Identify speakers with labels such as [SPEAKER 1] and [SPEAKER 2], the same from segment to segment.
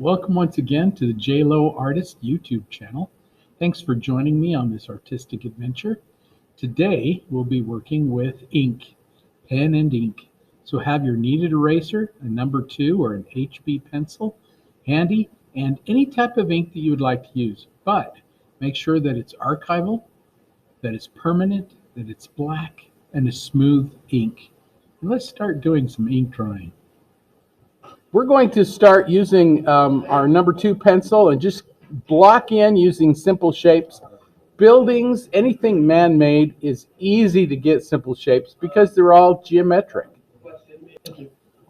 [SPEAKER 1] Welcome once again to the J Lowe Artist YouTube channel. Thanks for joining me on this artistic adventure. Today we'll be working with ink, pen and ink. So have your kneaded eraser, a number 2 or an HB pencil handy, and any type of ink that you would like to use. But make sure that it's archival, that it's permanent, that it's black, and a smooth ink. And let's start doing some ink drawing. We're going to start using our number 2 pencil and just block in using simple shapes. Buildings, anything man-made, is easy to get simple shapes because they're all geometric.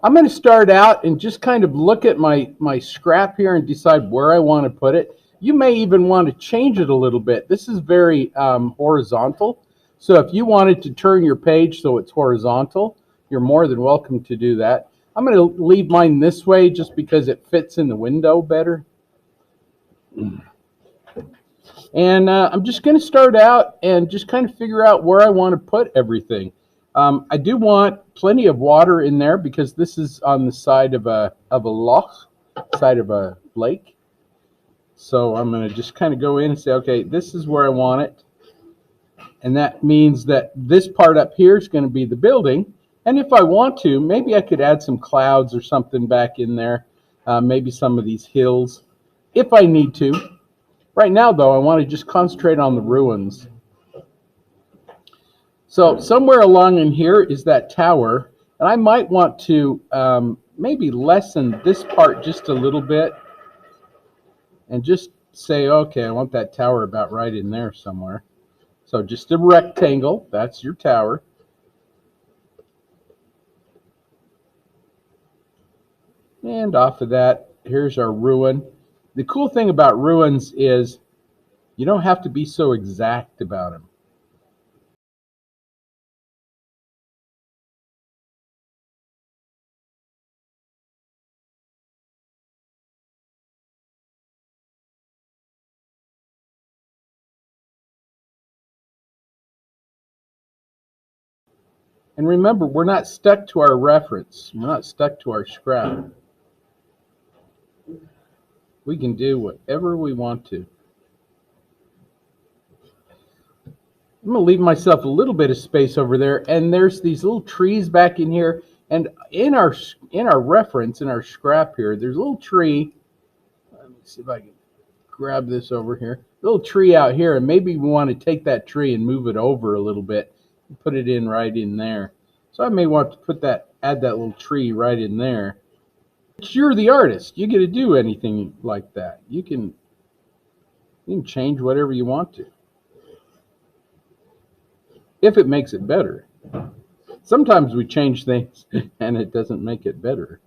[SPEAKER 1] I'm going to start out and just kind of look at my scrap here and decide where I want to put it. You may even want to change it a little bit. This is very horizontal. So if you wanted to turn your page so it's horizontal, you're more than welcome to do that. I'm going to leave mine this way just because it fits in the window better. And I'm just going to start out and just kind of figure out where I want to put everything. I do want plenty of water in there because this is on the side of a loch, side of a lake. So I'm going to just kind of go in and say, okay, this is where I want it. And that means that this part up here is going to be the building. And if I want to, maybe I could add some clouds or something back in there. Maybe some of these hills, if I need to. Right now, though, I want to just concentrate on the ruins. So somewhere along in here is that tower. And I might want to maybe lessen this part just a little bit. And just say, okay, I want that tower about right in there somewhere. So just a rectangle, that's your tower. And off of that, here's our ruin. The cool thing about ruins is you don't have to be so exact about them. And remember, we're not stuck to our reference. We're not stuck to our scrap. We can do whatever we want to. I'm going to leave myself a little bit of space over there, and there's these little trees back in here. And in our reference, in our scrap here, there's a little tree. Let me see if I can grab this over here. A little tree out here, and maybe we want to take that tree and move it over a little bit and put it in right in there. So I may want to add that little tree right in there. You're the artist. You get to do anything like that. You can change whatever you want to, if it makes it better. Sometimes we change things and it doesn't make it better.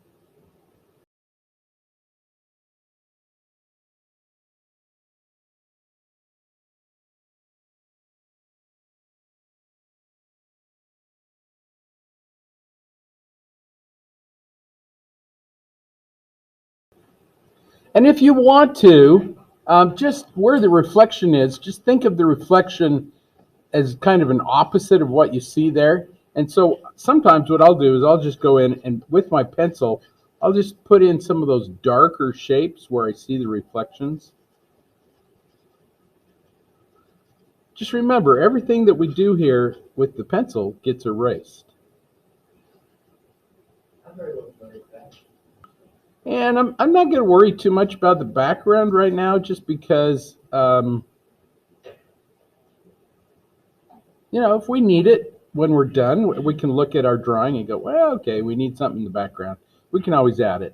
[SPEAKER 1] And if you want to, just where the reflection is, just think of the reflection as kind of an opposite of what you see there. And so sometimes what I'll do is I'll just go in and with my pencil, I'll just put in some of those darker shapes where I see the reflections. Just remember, everything that we do here with the pencil gets erased. And I'm not going to worry too much about the background right now, just because, you know, if we need it when we're done, we can look at our drawing and go, well, okay, we need something in the background. We can always add it.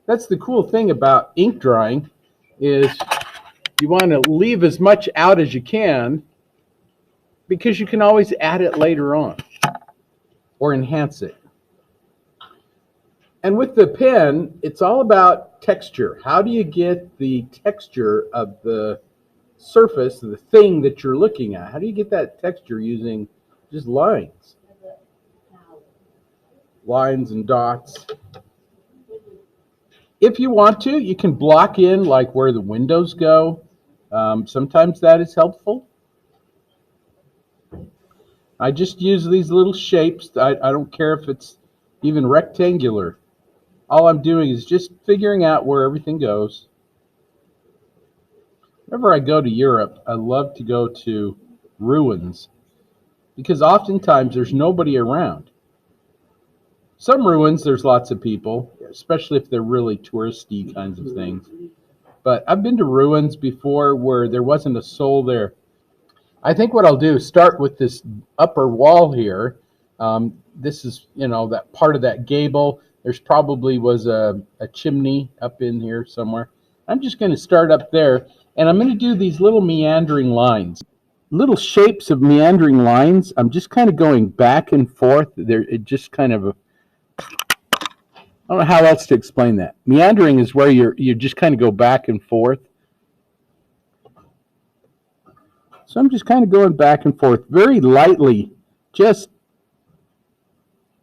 [SPEAKER 1] That's the cool thing about ink drawing, is you want to leave as much out as you can, because you can always add it later on or enhance it. And with the pen, it's all about texture. How do you get the texture of the surface, the thing that you're looking at? How do you get that texture using just lines? Lines and dots. If you want to, you can block in like where the windows go. Sometimes that is helpful. I just use these little shapes. I don't care if it's even rectangular. all I'm doing is just figuring out where everything goes. Whenever I go to Europe, I love to go to ruins because oftentimes there's nobody around. Some ruins, there's lots of people, especially if they're really touristy kinds of things. But I've been to ruins before where there wasn't a soul there. I think what I'll do is start with this upper wall here. This is, that part of that gable. There's probably was a chimney up in here somewhere. I'm just going to start up there, and I'm going to do these little meandering lines. Little shapes of meandering lines. I'm just kind of going back and forth. It just kind of, I don't know how else to explain that. Meandering is where you just kind of go back and forth. So I'm just kind of going back and forth very lightly, just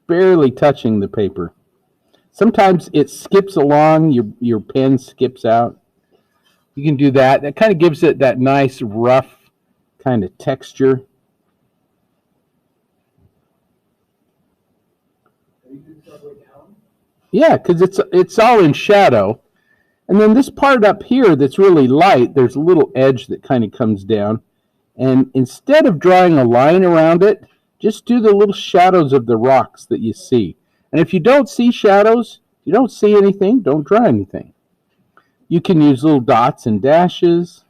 [SPEAKER 1] barely touching the paper. Sometimes it skips along, your pen skips out. You can do that. That kind of gives it that nice rough kind of texture. Yeah, because it's all in shadow. And then this part up here that's really light, there's a little edge that kind of comes down. And instead of drawing a line around it, just do the little shadows of the rocks that you see. And if you don't see shadows, you don't see anything, don't draw anything. You can use little dots and dashes.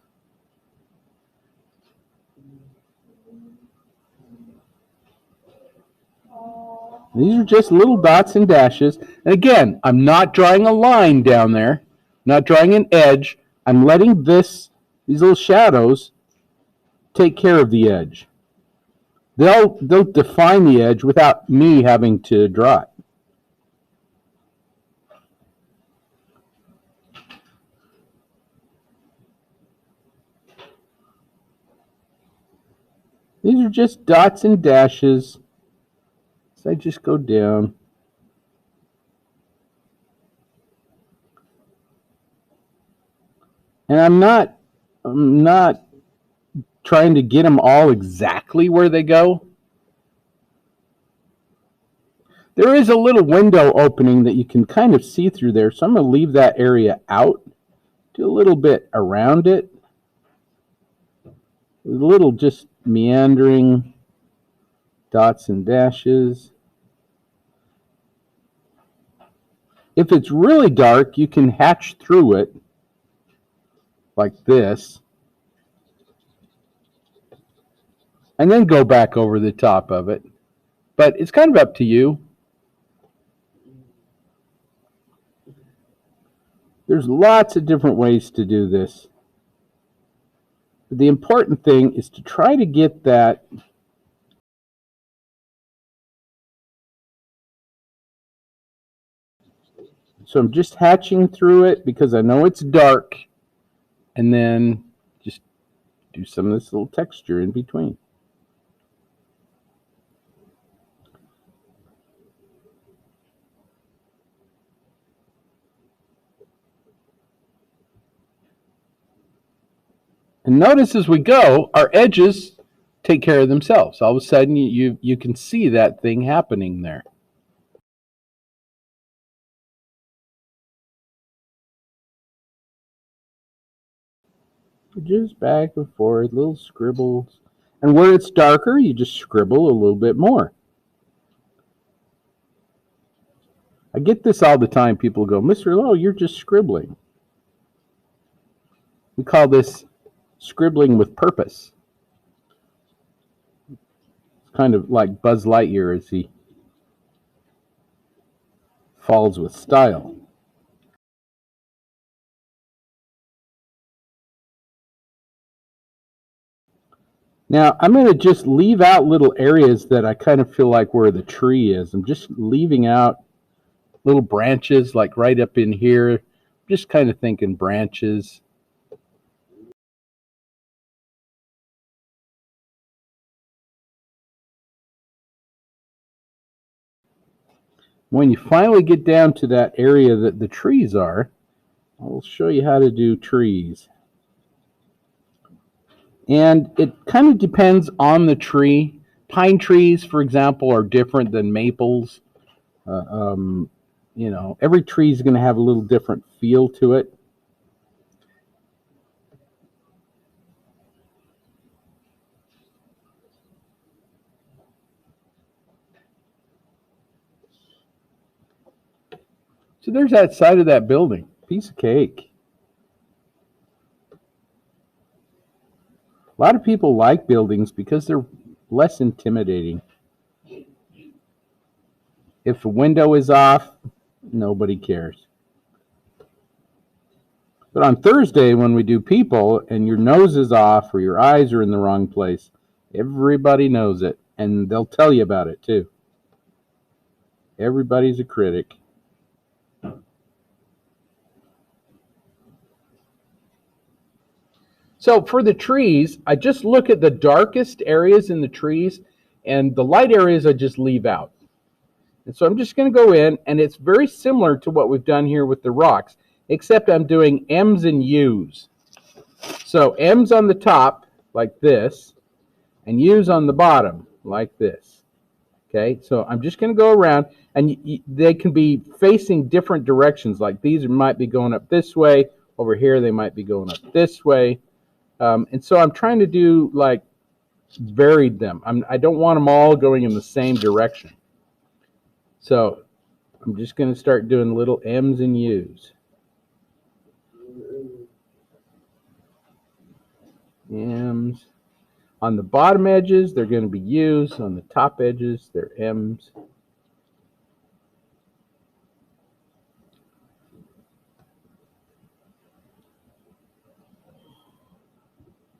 [SPEAKER 1] These are just little dots and dashes. And again, I'm not drawing a line down there, not drawing an edge. I'm letting these little shadows take care of the edge. They'll define the edge without me having to draw it. These are just dots and dashes. So I just go down. And I'm not trying to get them all exactly where they go. There is a little window opening that you can kind of see through there, so I'm going to leave that area out. Do a little bit around it. A little just meandering dots and dashes. If it's really dark, you can hatch through it like this. And then go back over the top of it. But it's kind of up to you. There's lots of different ways to do this. But the important thing is to try to get that so I'm just hatching through it because I know it's dark, and then just do some of this little texture in between. And notice as we go, our edges take care of themselves. All of a sudden, you can see that thing happening there. Just back and forth, little scribbles. And where it's darker, you just scribble a little bit more. I get this all the time. People go, Mr. Lowe, you're just scribbling. We call this scribbling with purpose. It's kind of like Buzz Lightyear as he falls with style. Now, I'm going to just leave out little areas that I kind of feel like where the tree is. I'm just leaving out little branches, like right up in here. Just kind of thinking branches. When you finally get down to that area that the trees are, I'll show you how to do trees. And it kind of depends on the tree. Pine trees, for example, are different than maples. you know, every tree is going to have a little different feel to it. So there's that side of that building. Piece of cake. A lot of people like buildings because they're less intimidating. If a window is off, nobody cares. But on Thursday, when we do people and your nose is off or your eyes are in the wrong place, everybody knows it, and they'll tell you about it too. Everybody's a critic. So for the trees, I just look at the darkest areas in the trees, and the light areas I just leave out. And so I'm just going to go in, and it's very similar to what we've done here with the rocks, except I'm doing M's and U's. So M's on the top, like this, and U's on the bottom, like this. Okay, so I'm just going to go around, and they can be facing different directions. Like these might be going up this way. Over here, they might be going up this way. And so I'm trying to do, like, varied them. I don't want them all going in the same direction. So I'm just going to start doing little M's and U's. M's. On the bottom edges, they're going to be U's. On the top edges, they're M's.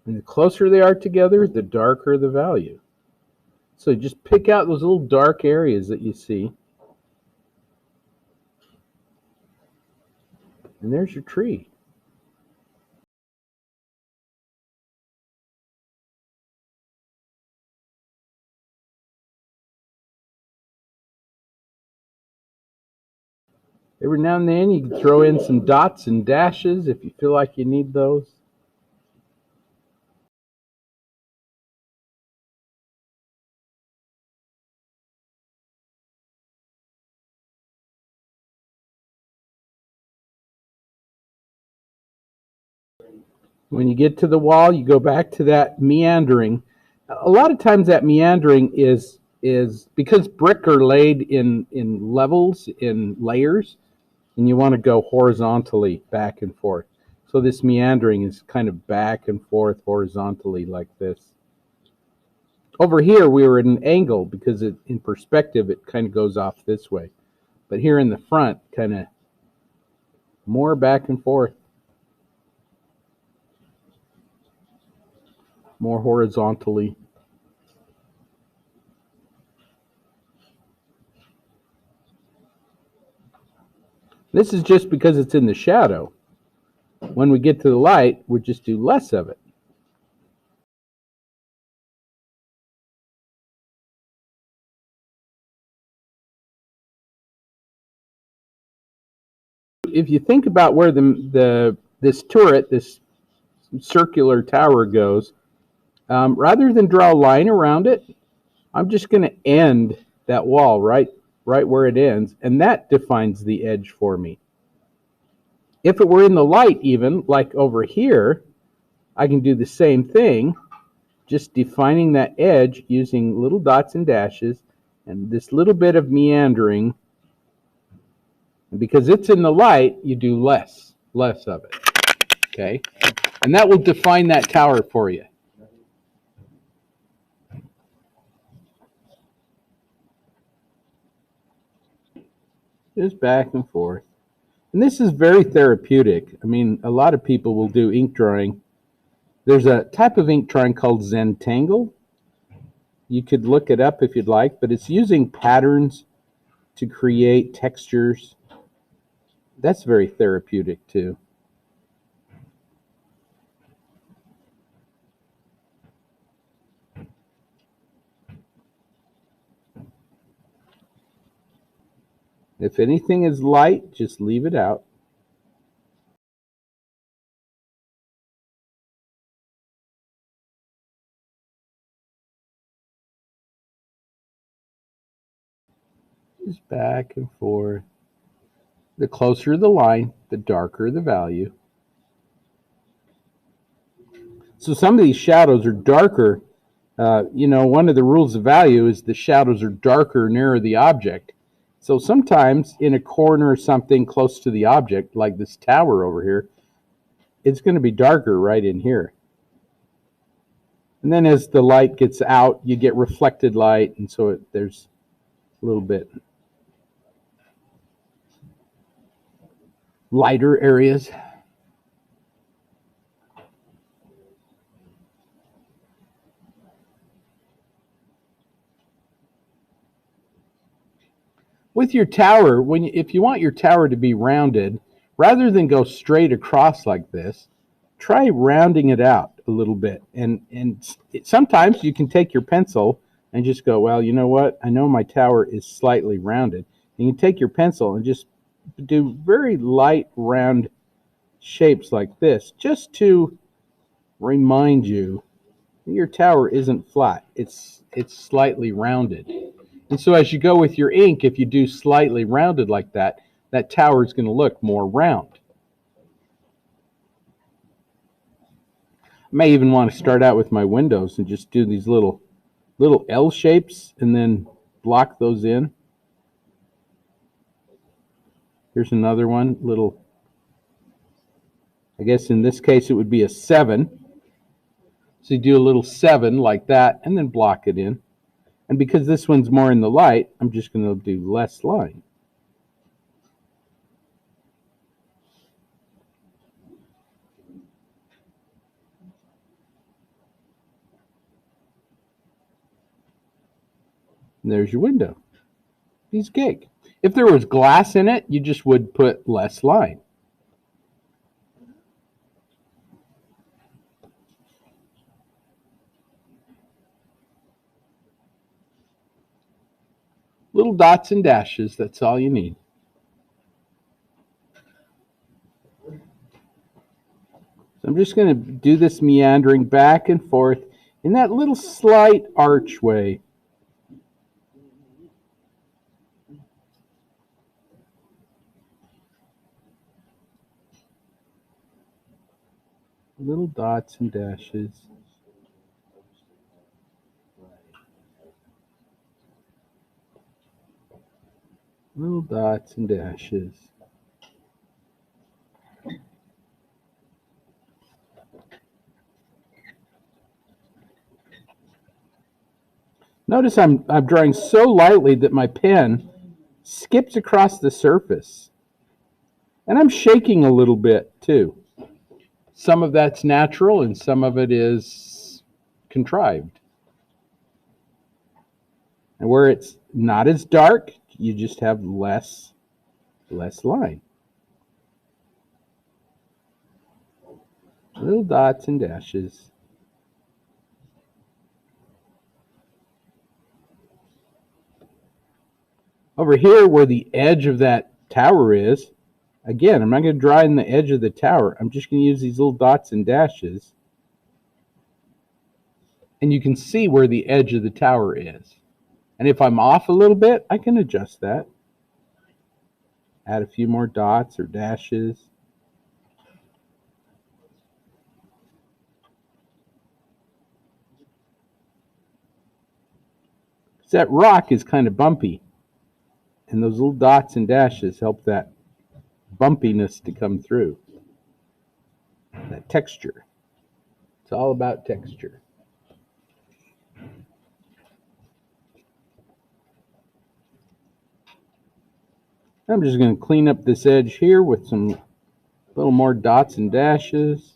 [SPEAKER 1] And the closer they are together, the darker the value. So just pick out those little dark areas that you see. And there's your tree. Every now and then you can throw in some dots and dashes if you feel like you need those. When you get to the wall, you go back to that meandering. A lot of times that meandering is because brick are laid in levels, in layers, and you want to go horizontally back and forth. So this meandering is kind of back and forth horizontally like this. Over here, we were at an angle because in perspective, it kind of goes off this way. But here in the front, kind of more back and forth. More horizontally. This is just because it's in the shadow. When we get to the light, we'll just do less of it. If you think about where this turret, this circular tower goes, rather than draw a line around it, I'm just going to end that wall right where it ends, and that defines the edge for me. If it were in the light, even like over here, I can do the same thing, just defining that edge using little dots and dashes and this little bit of meandering. And because it's in the light, you do less of it. Okay, and that will define that tower for you. Just back and forth. And this is very therapeutic. I mean, a lot of people will do ink drawing. There's a type of ink drawing called Zentangle. You could look it up if you'd like, but it's using patterns to create textures. That's very therapeutic too. If anything is light, just leave it out. Just back and forth.
[SPEAKER 2] The closer the line, the darker the value. So some of these shadows are darker. One of the rules of value is the shadows are darker nearer the object. So sometimes in a corner or something close to the object, like this tower over here, it's going to be darker right in here. And then as the light gets out, you get reflected light, and so there's a little bit lighter areas. With your tower, if you want your tower to be rounded, rather than go straight across like this, try rounding it out a little bit. And sometimes you can take your pencil and just go, well, you know what? I know my tower is slightly rounded. And you can take your pencil and just do very light round shapes like this, just to remind you that your tower isn't flat. It's slightly rounded. And so as you go with your ink, if you do slightly rounded like that, that tower is going to look more round. I may even want to start out with my windows and just do these little L shapes and then block those in. Here's another one, little, I guess in this case it would be a 7. So you do a little 7 like that and then block it in. And because this one's more in the light, I'm just going to do less line. And there's your window. Piece of cake. If there was glass in it, you just would put less line. Little dots and dashes, that's all you need. So I'm just going to do this meandering back and forth in that little slight archway. Little dots and dashes. Little dots and dashes. Notice I'm drawing so lightly that my pen skips across the surface. And I'm shaking a little bit too. Some of that's natural and some of it is contrived. And where it's not as dark, you just have less line. Little dots and dashes. Over here where the edge of that tower is, again, I'm not going to draw in the edge of the tower. I'm just going to use these little dots and dashes. And you can see where the edge of the tower is. And if I'm off a little bit, I can adjust that. Add a few more dots or dashes. That rock is kind of bumpy. And those little dots and dashes help that bumpiness to come through. That texture. It's all about texture. I'm just going to clean up this edge here with some little more dots and dashes.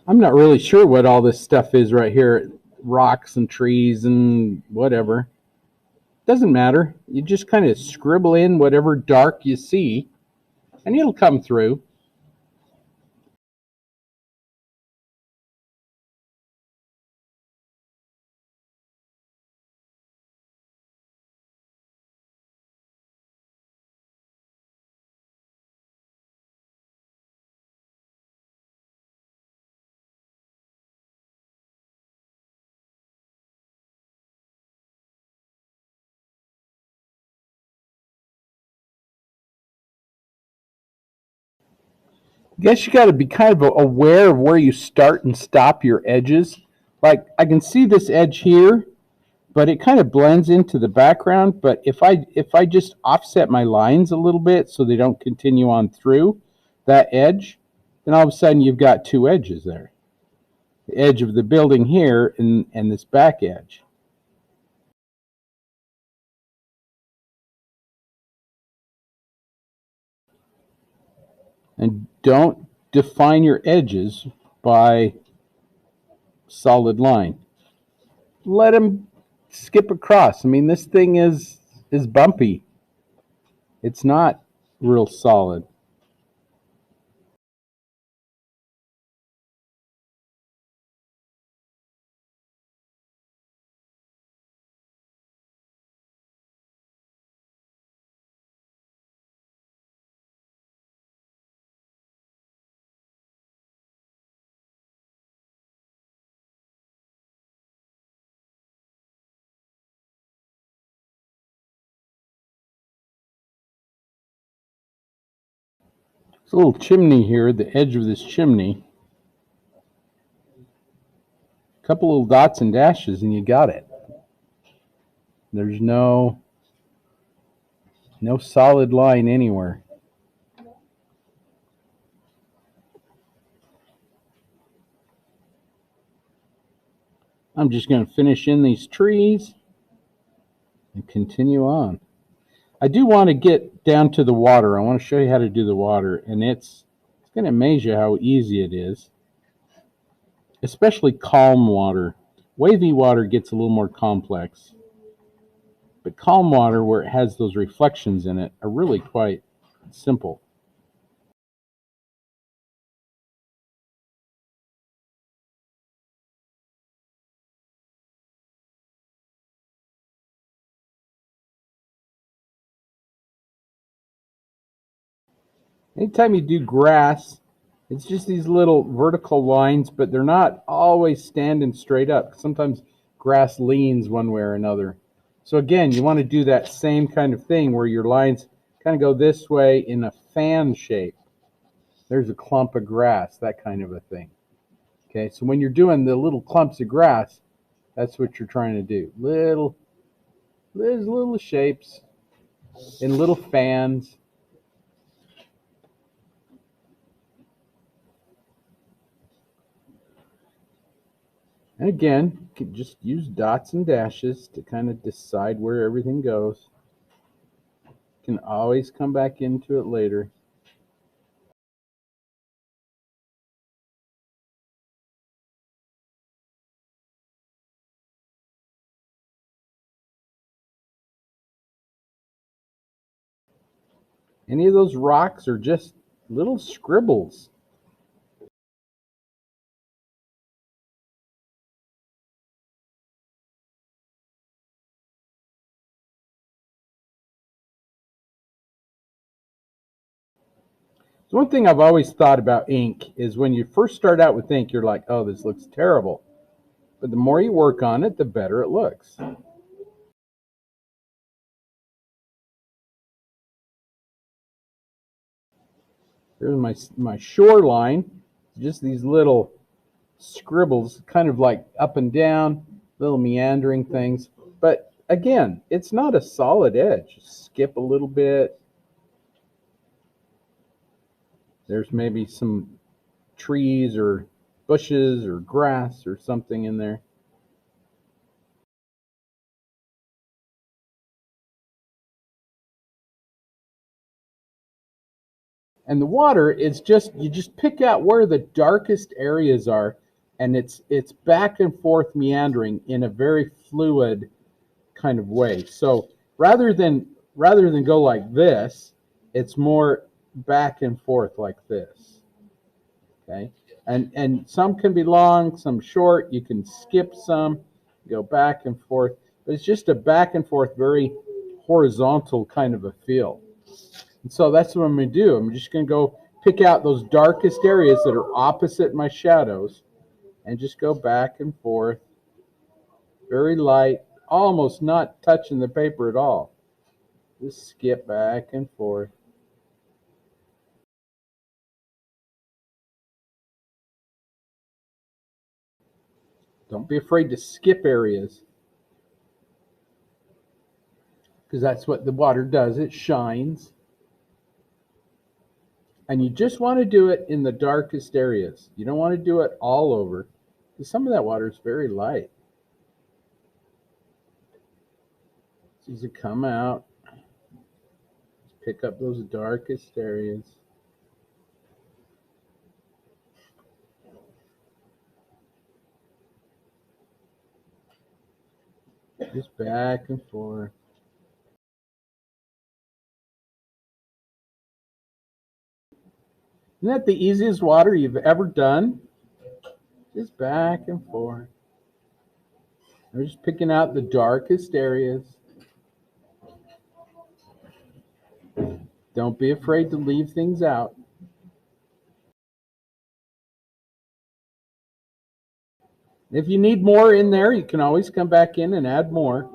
[SPEAKER 2] I'm not really sure what all this stuff is right here. Rocks and trees and whatever. Doesn't matter. You just kind of scribble in whatever dark you see, and it'll come through. I guess you got to be kind of aware of where you start and stop your edges. Like I can see this edge here, but it kind of blends into the background. But if I just offset my lines a little bit so they don't continue on through that edge, then all of a sudden you've got two edges there. The edge of the building here and this back edge. And don't define your edges by solid line. Let them skip across. I mean, this thing is bumpy. It's not real solid. There's a little chimney here, the edge of this chimney. A couple little dots and dashes and you got it. There's no solid line anywhere. I'm just going to finish in these trees and continue on. I do want to get down to the water. I want to show you how to do the water, and it's going to amaze you how easy it is, especially calm water. Wavy water gets a little more complex, but calm water, where it has those reflections in it, are really quite simple. Anytime you do grass, it's just these little vertical lines, but they're not always standing straight up. Sometimes grass leans one way or another. So again, you want to do that same kind of thing where your lines kind of go this way in a fan shape. There's a clump of grass, that kind of a thing. Okay, so when you're doing the little clumps of grass, that's what you're trying to do. There's little shapes in little fans. And again, you can just use dots and dashes to kind of decide where everything goes. You can always come back into it later. Any of those rocks are just little scribbles. So one thing I've always thought about ink is when you first start out with ink, you're like, oh, this looks terrible. But the more you work on it, the better it looks. Here's my shoreline. Just these little scribbles, kind of like up and down, little meandering things. But again, it's not a solid edge. Skip a little bit. There's maybe some trees or bushes or grass or something in there. And the water is just, you just pick out where the darkest areas are, and it's back and forth meandering in a very fluid kind of way. So rather than go like this, it's more back and forth like this. Okay? And some can be long, some short. You can skip some, go back and forth. But it's just a back and forth, very horizontal kind of a feel. And so that's what I'm going to do. I'm just going to go pick out those darkest areas that are opposite my shadows and just go back and forth. Very light, almost not touching the paper at all. Just skip back and forth. Don't be afraid to skip areas, because that's what the water does. It shines. And you just want to do it in the darkest areas. You don't want to do it all over, because some of that water is very light. So as you come out, just pick up those darkest areas. Just back and forth. Isn't that the easiest water you've ever done? Just back and forth. We're just picking out the darkest areas. Don't be afraid to leave things out. If you need more in there, you can always come back in and add more.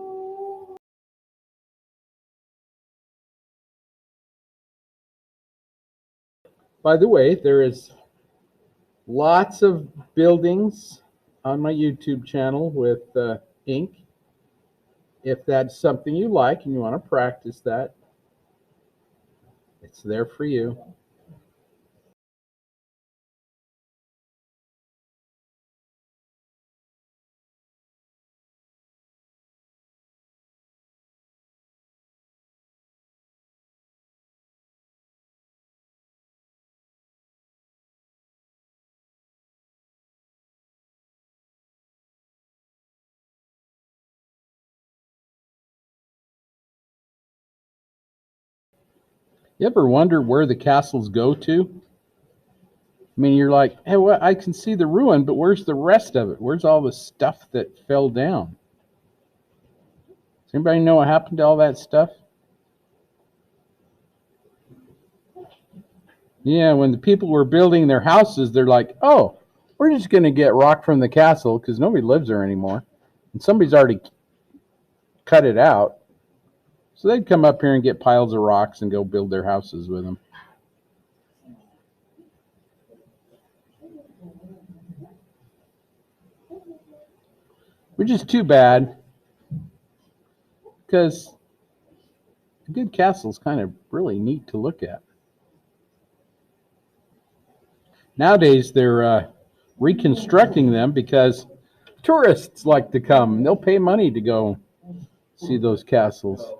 [SPEAKER 2] By the way, there is lots of buildings on my YouTube channel with ink. If that's something you like and you want to practice that, it's there for you. You ever wonder where the castles go to? I mean, you're like, hey, well, I can see the ruin, but where's the rest of it? Where's all the stuff that fell down? Does anybody know what happened to all that stuff? Yeah, when the people were building their houses, they're like, oh, we're just going to get rock from the castle because nobody lives there anymore. And somebody's already cut it out. So they'd come up here and get piles of rocks and go build their houses with them. Which is too bad, because a good castle is kind of really neat to look at. Nowadays, they're reconstructing them because tourists like to come. They'll pay money to go see those castles.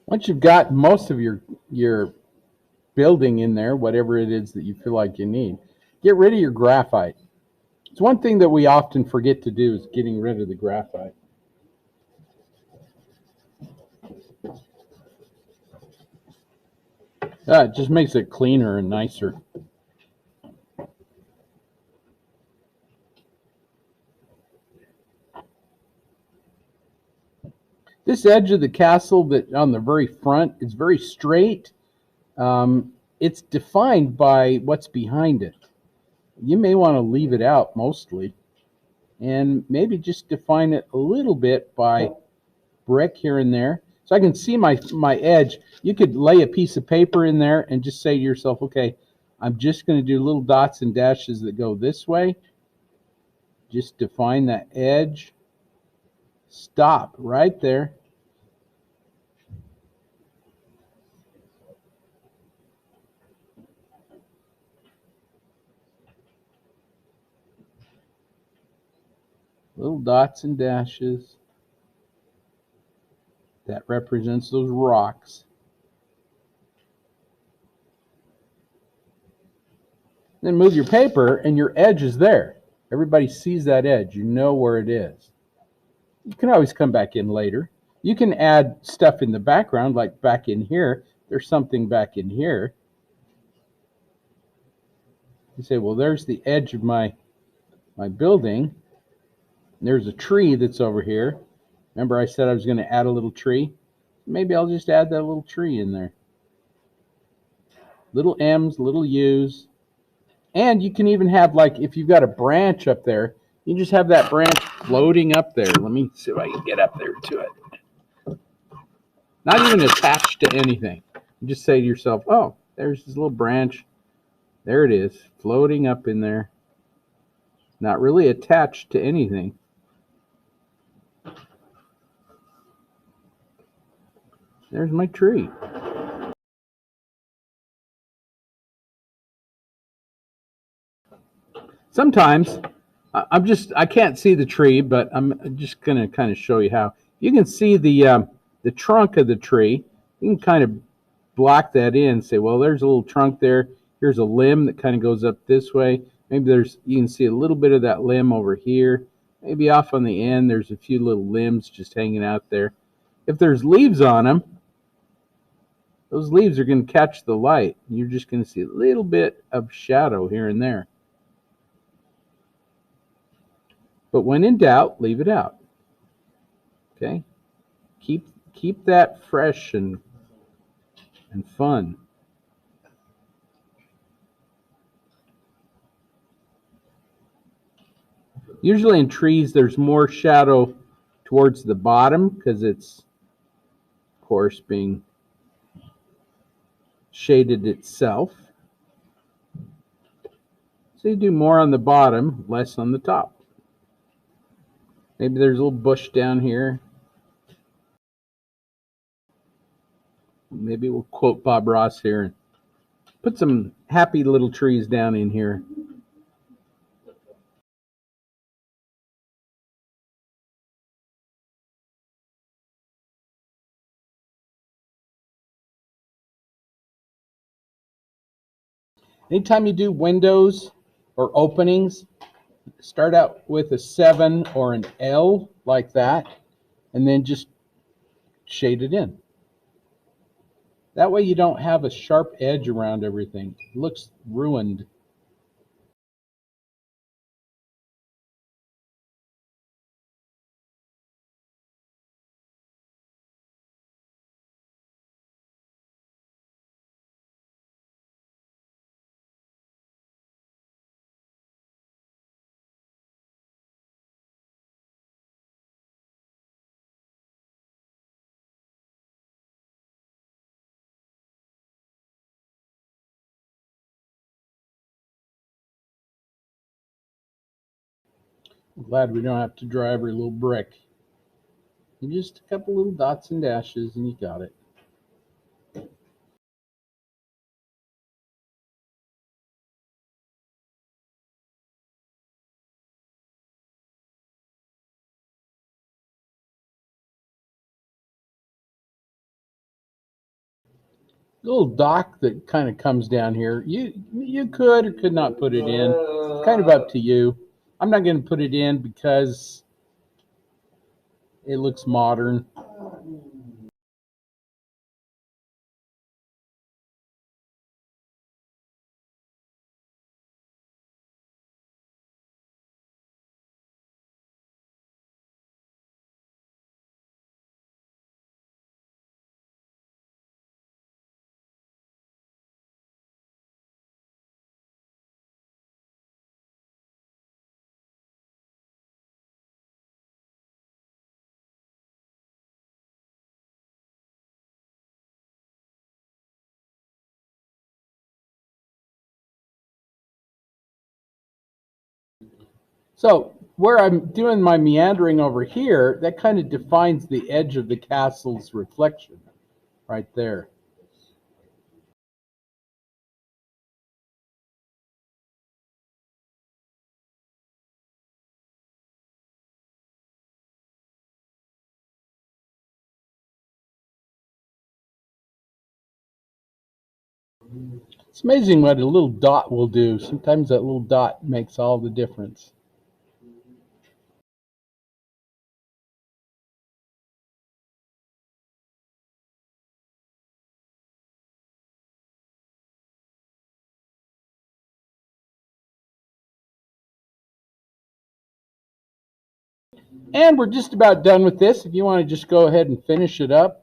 [SPEAKER 2] Once you've got most of your building in there, whatever it is that you feel like you need, get rid of your graphite. It's one thing that we often forget to do is getting rid of the graphite. It just makes it cleaner and nicer. This edge of the castle that on the very front is very straight. It's defined by what's behind it. You may want to leave it out mostly, and maybe just define it a little bit by brick here and there. So I can see my edge. You could lay a piece of paper in there and just say to yourself, okay, I'm just going to do little dots and dashes that go this way. Just define that edge. Stop right there. Little dots and dashes. That represents those rocks. Then move your paper and your edge is there. Everybody sees that edge. You know where it is. You can always come back in later. You can add stuff in the background, like back in here. There's something back in here. You say, well, there's the edge of my building. There's a tree that's over here. Remember I said I was going to add a little tree? Maybe I'll just add that little tree in there. Little M's, little U's. And you can even have, like, if you've got a branch up there, you can just have that branch floating up there. Let me see if I can get up there to it. Not even attached to anything. You just say to yourself, oh, there's this little branch. There it is, floating up in there. Not really attached to anything. There's my tree. Sometimes I can't see the tree, but I'm just going to kind of show you how. You can see the trunk of the tree. You can kind of block that in, say, well, there's a little trunk there. Here's a limb that kind of goes up this way. Maybe you can see a little bit of that limb over here. Maybe off on the end, there's a few little limbs just hanging out there. If there's leaves on them, those leaves are going to catch the light. You're just going to see a little bit of shadow here and there. But when in doubt, leave it out. Okay? Keep that fresh and fun. Usually in trees, there's more shadow towards the bottom because it's, of course, being shaded itself. So you do more on the bottom, less on the top. Maybe there's a little bush down here. Maybe we'll quote Bob Ross here and put some happy little trees down in here. Anytime you do windows or openings, start out with a 7 or an L like that, and then just shade it in. That way you don't have a sharp edge around everything. It looks ruined. I'm glad we don't have to draw every little brick. And just a couple little dots and dashes and you got it. Little dock that kind of comes down here. You could or could not put it in. It's kind of up to you. I'm not going to put it in because it looks modern. So where I'm doing my meandering over here, that kind of defines the edge of the castle's reflection right there.
[SPEAKER 1] It's amazing what a little dot will do. Sometimes that little dot makes all the difference. And we're just about done with this. If you want to just go ahead and finish it up.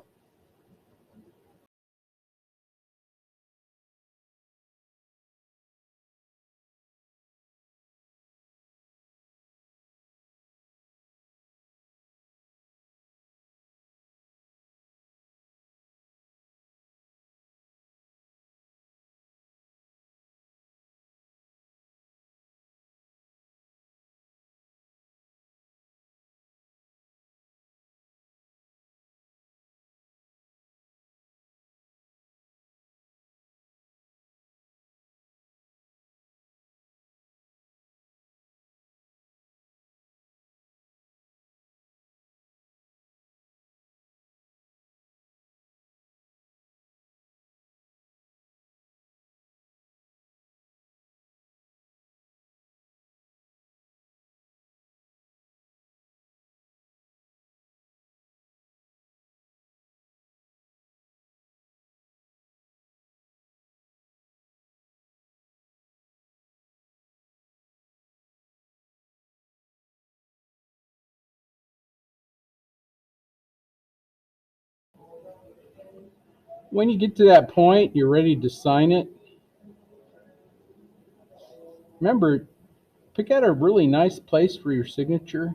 [SPEAKER 1] When you get to that point, you're ready to sign it. Remember, pick out a really nice place for your signature.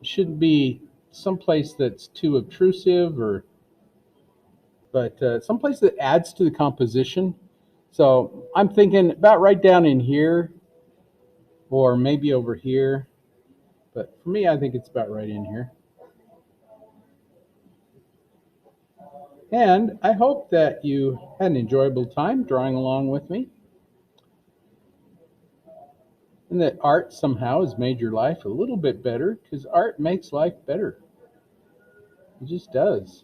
[SPEAKER 1] It shouldn't be someplace that's too obtrusive, but someplace that adds to the composition. So I'm thinking about right down in here, or maybe over here. But for me, I think it's about right in here. And I hope that you had an enjoyable time drawing along with me, and that art somehow has made your life a little bit better, because art makes life better. It just does.